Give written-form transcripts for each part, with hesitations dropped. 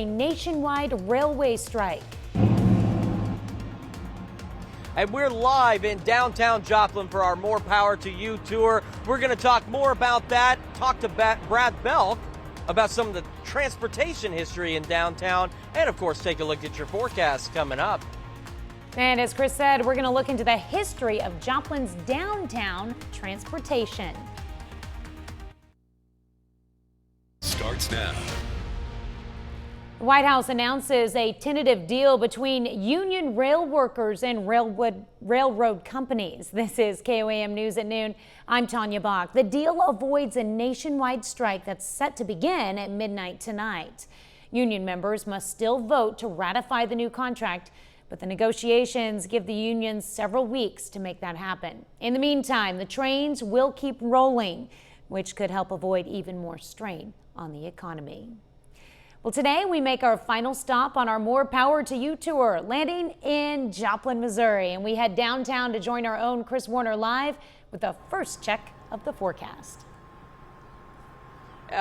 A nationwide railway strike. And we're live in downtown Joplin for our More Power to You tour. We're going to talk more about that, talk to Brad Belk about some of the transportation history in downtown, and of course take a look at your forecast coming up. And as Chris said, we're going to look into the history of Joplin's downtown transportation. Starts now. The White House announces a tentative deal between union rail workers and railroad companies. This is KOAM News at noon. I'm Tanya Bach. The deal avoids a nationwide strike that's set to begin at midnight tonight. Union members must still vote to ratify the new contract, but the negotiations give the unions several weeks to make that happen. In the meantime, the trains will keep rolling, which could help avoid even more strain on the economy. Well, today we make our final stop on our More Power to You tour, landing in Joplin, Missouri, and we head downtown to join our own Chris Warner live with the first check of the forecast.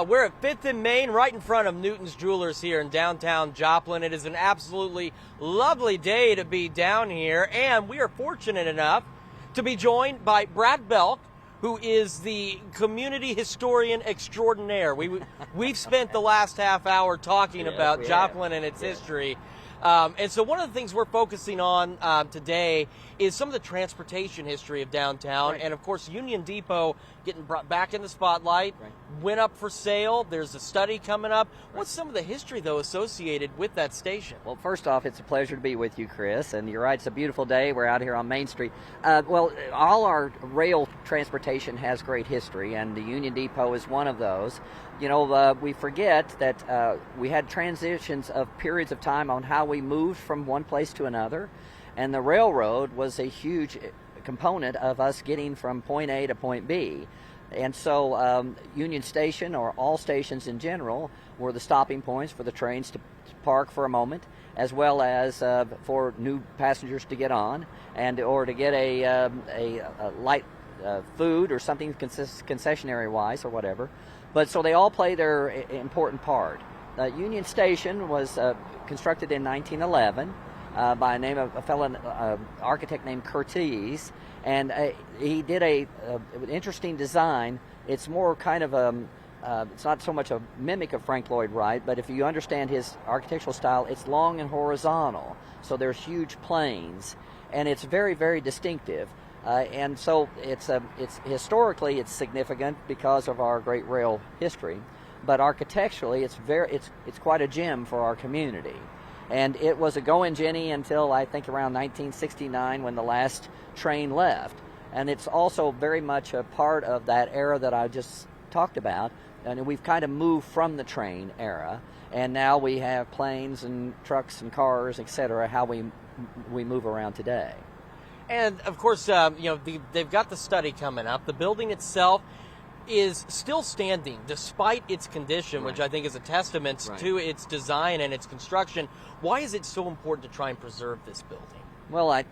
We're at 5th and Main, right in front of Newton's Jewelers here in downtown Joplin. It is an absolutely lovely day to be down here, and we are fortunate enough to be joined by Brad Belk, who is the community historian extraordinaire. We've spent the last half hour talking about Joplin and its history. And so one of the things we're focusing on today is some of the transportation history of downtown. Right. And of course, Union Depot getting brought back in the spotlight, went up for sale. There's a study coming up. What's some of the history, though, associated with that station? Well, first off, it's a pleasure to be with you, Chris. And you're right, it's a beautiful day. We're out here on Main Street. Well, all our rail transportation has great history, and the Union Depot is one of those. You know, we forget that we had transitions of periods of time on how we moved from one place to another, and the railroad was a huge component of us getting from point A to point B. And so Union Station, or all stations in general, were the stopping points for the trains to park for a moment, as well as for new passengers to get on, and or to get a light food or something concessionary-wise or whatever. But so they all play their important part. Union Station was constructed in 1911 by a fellow architect named Curtiz, and he did an interesting design. It's more kind of it's not so much a mimic of Frank Lloyd Wright, but if you understand his architectural style, it's long and horizontal. So there's huge planes, and it's very, very distinctive. And so it's historically it's significant because of our great rail history, but architecturally it's quite a gem for our community. And it was a go-in Jenny until I think around 1969 when the last train left. And it's also very much a part of that era that I just talked about. And we've kind of moved from the train era, and now we have planes and trucks and cars, etc. How we move around today. And of course, they've got the study coming up. The building itself is still standing despite its condition, which I think is a testament to its design and its construction. Why is it so important to try and preserve this building? Well,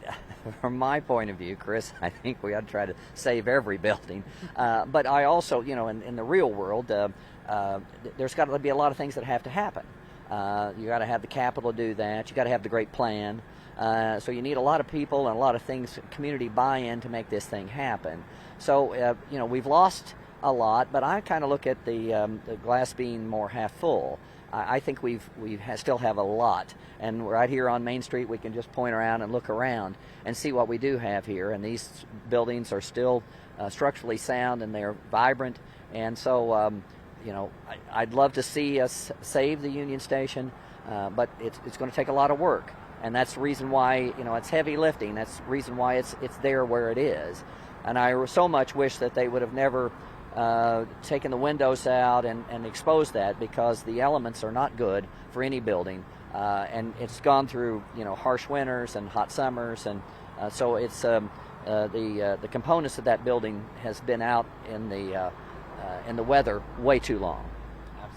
from my point of view, Chris, I think we ought to try to save every building. But I also, in the real world, there's got to be a lot of things that have to happen. You got to have the capital to do that. You got to have the great plan. So you need a lot of people and a lot of things, community buy-in to make this thing happen. So, we've lost a lot, but I kind of look at the glass being more half full. I think we still have a lot. And right here on Main Street, we can just point around and look around and see what we do have here. And these buildings are still structurally sound, and they're vibrant. And so, I'd love to see us save the Union Station, but it's going to take a lot of work. And that's the reason why, it's heavy lifting. That's the reason why it's there where it is. And I so much wish that they would have never taken the windows out and exposed that, because the elements are not good for any building. And it's gone through, harsh winters and hot summers. And so it's the components of that building has been out in the weather way too long.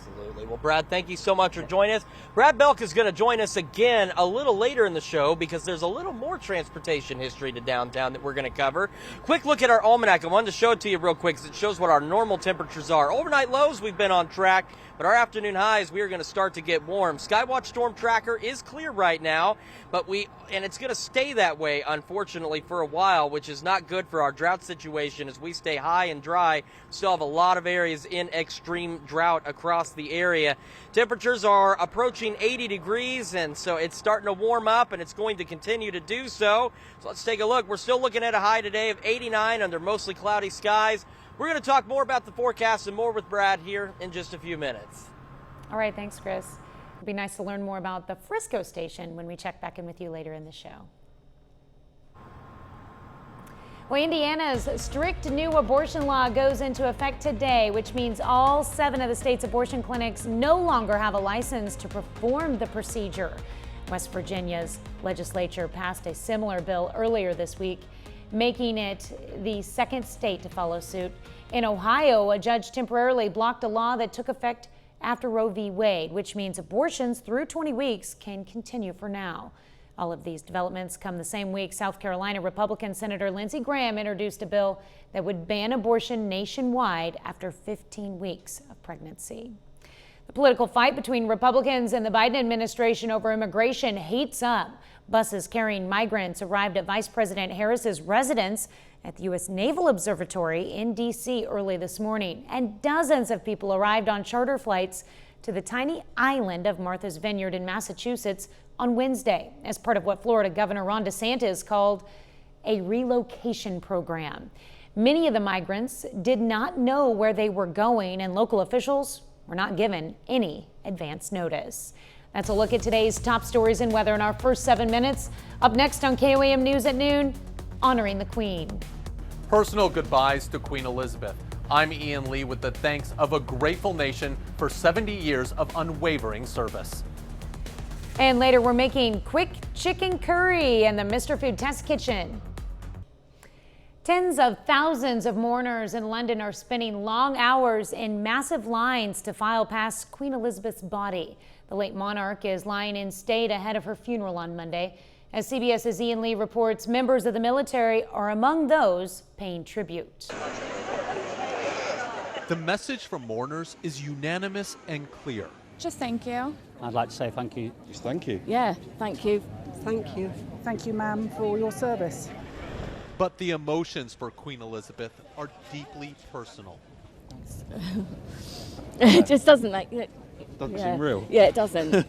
Absolutely. Well, Brad, thank you so much for joining us. Brad Belk is going to join us again a little later in the show, because there's a little more transportation history to downtown that we're going to cover. Quick look at our almanac. I wanted to show it to you real quick because it shows what our normal temperatures are. Overnight lows, we've been on track but our afternoon highs, we are going to start to get warm. Skywatch Storm Tracker is clear right now, and it's going to stay that way, unfortunately, for a while, which is not good for our drought situation as we stay high and dry. We still have a lot of areas in extreme drought across the area. Temperatures are approaching 80 degrees, and so it's starting to warm up, and it's going to continue to do so. So let's take a look. We're still looking at a high today of 89 under mostly cloudy skies. We're going to talk more about the forecast and more with Brad here in just a few minutes. All right, thanks, Chris. It'd be nice to learn more about the Frisco station when we check back in with you later in the show. Well, Indiana's strict new abortion law goes into effect today, which means all 7 of the state's abortion clinics no longer have a license to perform the procedure. West Virginia's legislature passed a similar bill earlier this week, making it the second state to follow suit. In Ohio, a judge temporarily blocked a law that took effect after Roe v. Wade, which means abortions through 20 weeks can continue for now. All of these developments come the same week South Carolina Republican Senator Lindsey Graham introduced a bill that would ban abortion nationwide after 15 weeks of pregnancy. The political fight between Republicans and the Biden administration over immigration heats up. Buses carrying migrants arrived at Vice President Harris's residence at the U.S. Naval Observatory in D.C. early this morning, and dozens of people arrived on charter flights to the tiny island of Martha's Vineyard in Massachusetts on Wednesday as part of what Florida Governor Ron DeSantis called a relocation program. Many of the migrants did not know where they were going, and local officials were not given any advance notice. That's a look at today's top stories and weather in our first 7 minutes. Up next on KOAM News at noon, honoring the Queen. Personal goodbyes to Queen Elizabeth. I'm Ian Lee with the thanks of a grateful nation for 70 years of unwavering service. And later, we're making quick chicken curry in the Mr. Food Test Kitchen. Tens of thousands of mourners in London are spending long hours in massive lines to file past Queen Elizabeth's body. The late monarch is lying in state ahead of her funeral on Monday. As CBS's Ian Lee reports, members of the military are among those paying tribute. The message from mourners is unanimous and clear. Just thank you. I'd like to say thank you. Just thank you. Yeah, thank you. Thank you. Thank you, ma'am, for all your service. But the emotions for Queen Elizabeth are deeply personal. It just doesn't make it. Doesn't seem real. Yeah, it doesn't.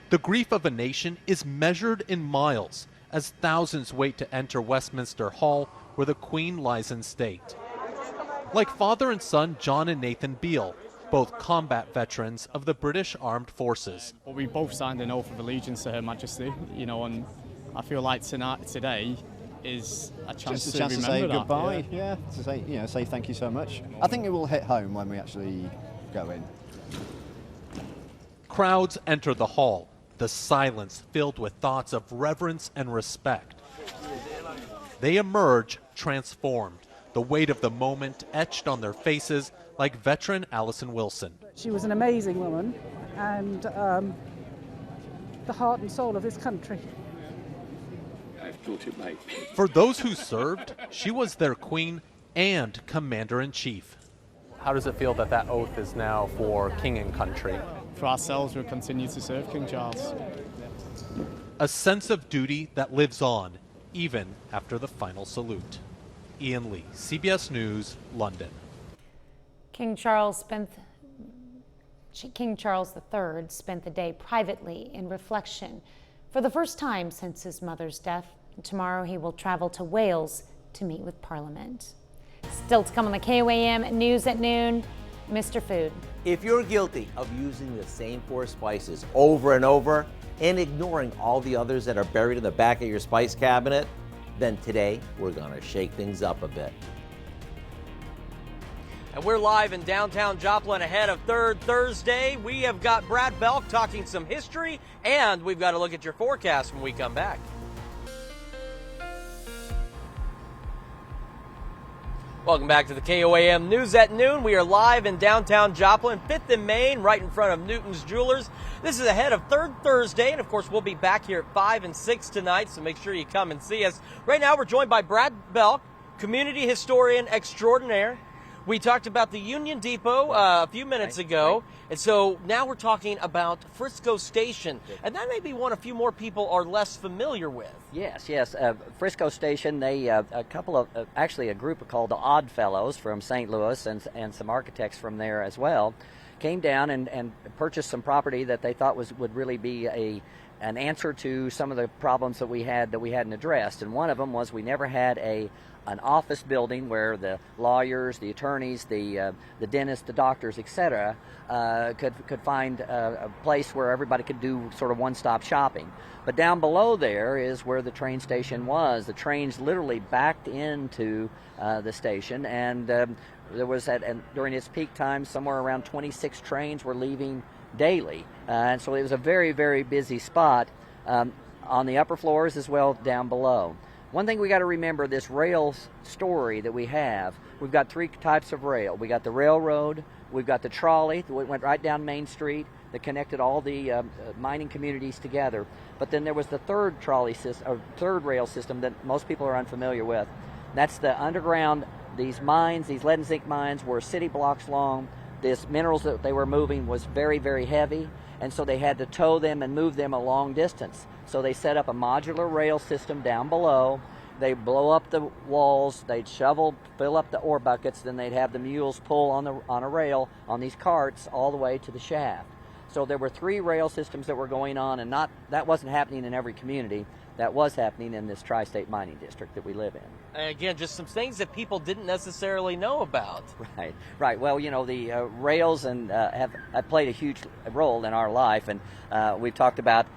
The grief of a nation is measured in miles as thousands wait to enter Westminster Hall, where the Queen lies in state. Like father and son John and Nathan Beale, both combat veterans of the British Armed Forces. Well, we both signed an oath of allegiance to Her Majesty, and I feel like today is a chance, Just a chance to say that. goodbye, to say thank you so much. I think it will hit home when we actually go in. Crowds enter the hall, the silence filled with thoughts of reverence and respect. They emerge transformed, the weight of the moment etched on their faces, like veteran Allison Wilson. She was an amazing woman and the heart and soul of this country. I thought it might be. For those who served, she was their queen and commander-in-chief. How does it feel that that oath is now for king and country? For ourselves, we'll continue to serve King Charles. A sense of duty that lives on, even after the final salute. Ian Lee, CBS News, London. King Charles III spent the day privately in reflection for the first time since his mother's death. Tomorrow he will travel to Wales to meet with Parliament. Still to come on the KOAM News at noon, Mr. Food. If you're guilty of using the same 4 spices over and over and ignoring all the others that are buried in the back of your spice cabinet, then today we're going to shake things up a bit. And we're live in downtown Joplin ahead of Third Thursday. We have got Brad Belk talking some history, and we've got to look at your forecast when we come back. Welcome back to the KOAM News at noon. We are live in downtown Joplin, 5th and Main, right in front of Newton's Jewelers. This is ahead of Third Thursday, and of course we'll be back here at 5 and 6 tonight, so make sure you come and see us. Right now we're joined by Brad Belk, community historian extraordinaire. We talked about the Union Depot a few minutes ago, and so now we're talking about Frisco Station, and that may be one a few more people are less familiar with. Yes. Frisco Station, they a couple of actually a group called the Odd Fellows from St. Louis and some architects from there as well came down and purchased some property that they thought would really be an answer to some of the problems that we hadn't addressed. And one of them was we never had an office building where the lawyers, the attorneys, the dentists, the doctors, etc., could find a place where everybody could do sort of one-stop shopping. But down below there is where the train station was. The trains literally backed into the station, and there was during its peak time somewhere around 26 trains were leaving daily, and so it was a very, very busy spot on the upper floors as well down below. One thing we got to remember, this rail story that we've got three types of rail. We got the railroad, we've got the trolley that went right down Main Street that connected all the mining communities together. But then there was the third third rail system that most people are unfamiliar with. That's the underground. These mines, these lead and zinc mines, were city blocks long. This minerals that they were moving was very, very heavy, and so they had to tow them and move them a long distance. So they set up a modular rail system down below. They blow up the walls, they'd fill up the ore buckets, then they'd have the mules pull on a rail on these carts all the way to the shaft. So there were three rail systems that were going on, and that wasn't happening in every community. That was happening in this tri-state mining district that we live in. And again, just some things that people didn't necessarily know about. Right. Well, the rails have played a huge role in our life, and we've talked about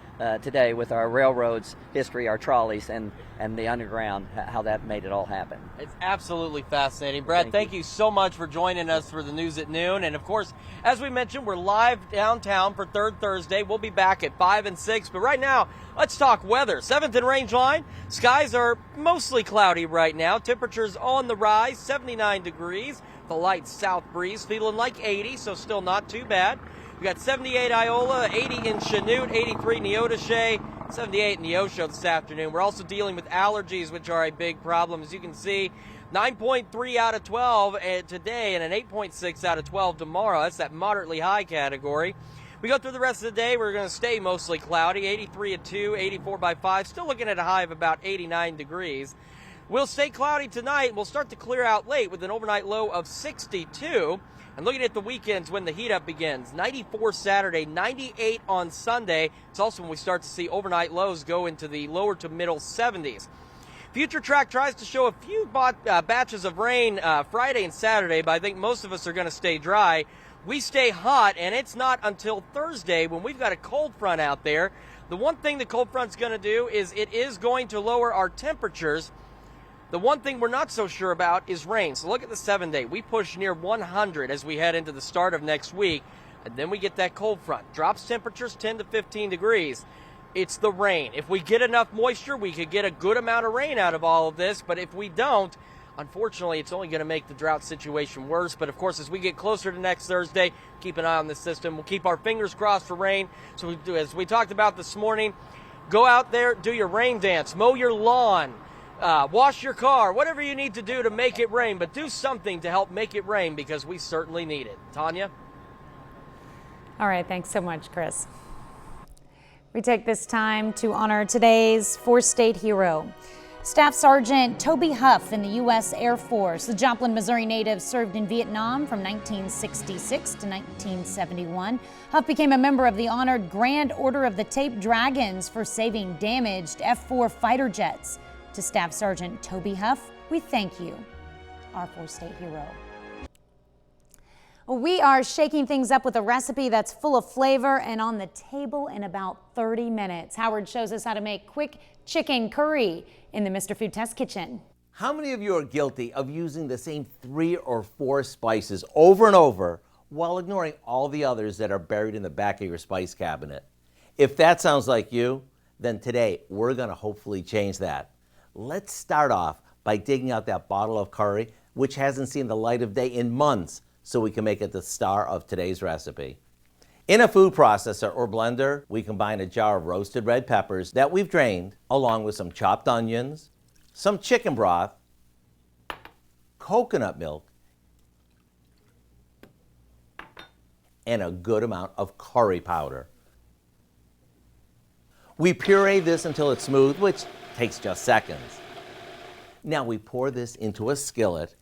today with our railroads history, our trolleys, and the underground, how that made it all happen. It's absolutely fascinating. Brad, thank you so much for joining us for the News at Noon. And of course, as we mentioned, we're live downtown for Third Thursday. We'll be back at 5 and 6. But right now, let's talk weather. 7th and range line. Skies are mostly cloudy right now. Temperatures on the rise, 79 degrees. The light south breeze feeling like 80, so still not too bad. We got 78 Iola, 80 in Chanute, 83 Neodesha, 78 in Neosho this afternoon. We're also dealing with allergies, which are a big problem. As you can see, 9.3 out of 12 today and an 8.6 out of 12 tomorrow. That's that moderately high category. We go through the rest of the day. We're going to stay mostly cloudy, 83 at 2, 84 by 5. Still looking at a high of about 89 degrees. We'll stay cloudy tonight. We'll start to clear out late with an overnight low of 62. And looking at the weekends when the heat up begins, 94 Saturday, 98 on Sunday. It's also when we start to see overnight lows go into the lower to middle 70s. Future Track tries to show a few batches of rain Friday and Saturday, but I think most of us are going to stay dry. We stay hot, and it's not until Thursday when we've got a cold front out there. The one thing the cold front's going to do is it is going to lower our temperatures. The one thing we're not so sure about is rain. So look at the 7-day. We push near 100 as we head into the start of next week. And then we get that cold front. Drops temperatures 10 to 15 degrees. It's the rain. If we get enough moisture, we could get a good amount of rain out of all of this. But if we don't, unfortunately, it's only going to make the drought situation worse. But, of course, as we get closer to next Thursday, keep an eye on the system. We'll keep our fingers crossed for rain. So as we talked about this morning, go out there, do your rain dance, mow your lawn. Wash your car, whatever you need to do to make it rain, but do something to help make it rain because we certainly need it. Tanya? All right, thanks so much, Chris. We take this time to honor today's four-state hero. Staff Sergeant Toby Huff in the U.S. Air Force. The Joplin, Missouri native served in Vietnam from 1966 to 1971. Huff became a member of the honored Grand Order of the Tape Dragons for saving damaged F-4 fighter jets. To Staff Sergeant Toby Huff, we thank you, our four-state hero. We are shaking things up with a recipe that's full of flavor and on the table in about 30 minutes. Howard shows us how to make quick chicken curry in the Mr. Food Test Kitchen. How many of you are guilty of using the same 3 or 4 spices over and over while ignoring all the others that are buried in the back of your spice cabinet? If that sounds like you, then today we're going to hopefully change that. Let's start off by digging out that bottle of curry, which hasn't seen the light of day in months, so we can make it the star of today's recipe. In a food processor or blender, we combine a jar of roasted red peppers that we've drained, along with some chopped onions, some chicken broth, coconut milk, and a good amount of curry powder. We puree this until it's smooth, which takes just seconds. Now we pour this into a skillet,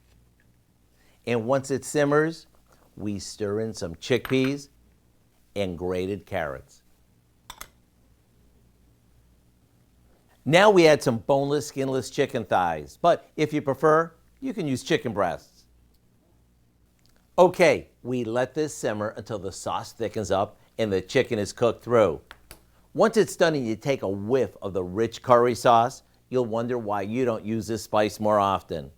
and once it simmers, we stir in some chickpeas and grated carrots. Now we add some boneless, skinless chicken thighs, but if you prefer, you can use chicken breasts. Okay, we let this simmer until the sauce thickens up and the chicken is cooked through. Once it's done and you take a whiff of the rich curry sauce, you'll wonder why you don't use this spice more often.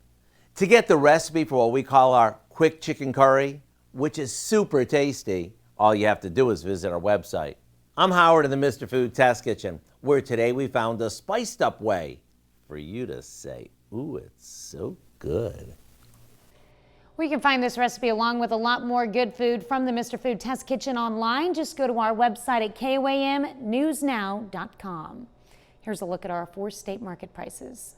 To get the recipe for what we call our quick chicken curry, which is super tasty, all you have to do is visit our website. I'm Howard in the Mr. Food Test Kitchen, where today we found a spiced up way for you to say, ooh, it's so good. We can find this recipe along with a lot more good food from the Mr. Food Test Kitchen online. Just go to our website at KOAMnewsnow.com. Here's a look at our 4 state market prices.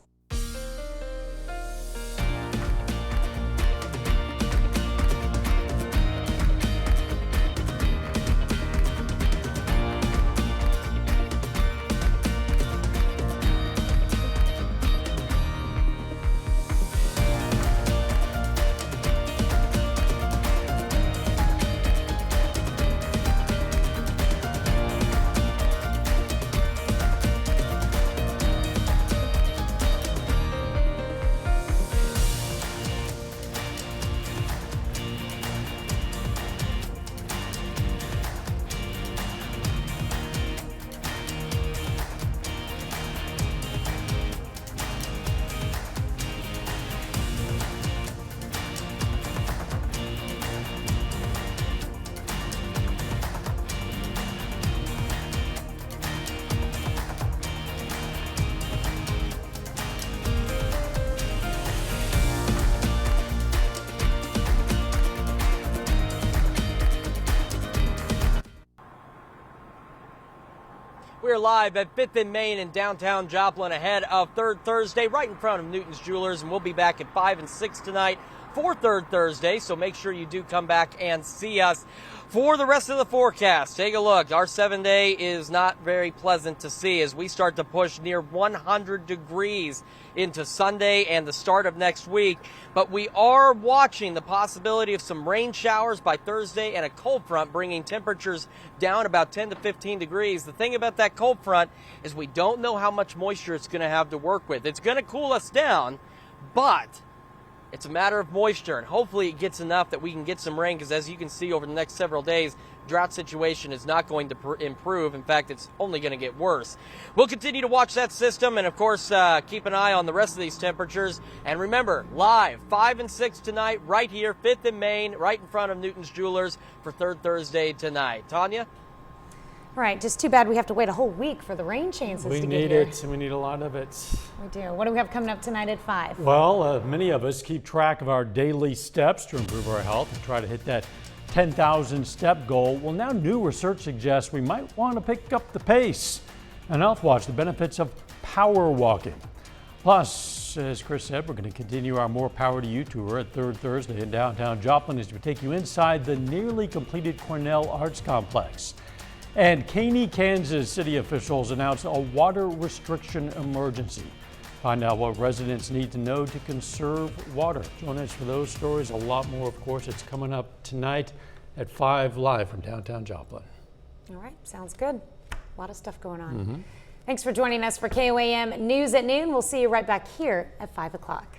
We're live at 5th and Main in downtown Joplin ahead of Third Thursday right in front of Newton's Jewelers, and we'll be back at 5 and 6 tonight for Third Thursday, so make sure you do come back and see us. For the rest of the forecast, take a look. Our 7-day is not very pleasant to see as we start to push near 100 degrees into Sunday and the start of next week. But we are watching the possibility of some rain showers by Thursday and a cold front bringing temperatures down about 10 to 15 degrees. The thing about that cold front is we don't know how much moisture it's going to have to work with. It's going to cool us down, but it's a matter of moisture, and hopefully it gets enough that we can get some rain, because as you can see over the next several days, drought situation is not going to improve. In fact, it's only going to get worse. We'll continue to watch that system and, of course, keep an eye on the rest of these temperatures. And remember, live 5 and 6 tonight right here, 5th and Main, right in front of Newton's Jewelers for Third Thursday tonight. Tanya? Right, just too bad we have to wait a whole week for the rain chances to get here. We need it, and we need a lot of it. We do. What do we have coming up tonight at 5? Well, many of us keep track of our daily steps to improve our health and try to hit that 10,000 step goal. Well, now new research suggests we might want to pick up the pace. On Health Watch, the benefits of power walking. Plus, as Chris said, we're going to continue our More Power to You tour at Third Thursday in downtown Joplin as we take you inside the nearly completed Cornell Arts Complex. And Caney, Kansas city officials announced a water restriction emergency. Find out what residents need to know to conserve water. Join us for those stories, a lot more, of course. It's coming up tonight at 5 live from downtown Joplin. All right, sounds good. A lot of stuff going on. Thanks for joining us for KOAM News at Noon. We'll see you right back here at 5 o'clock.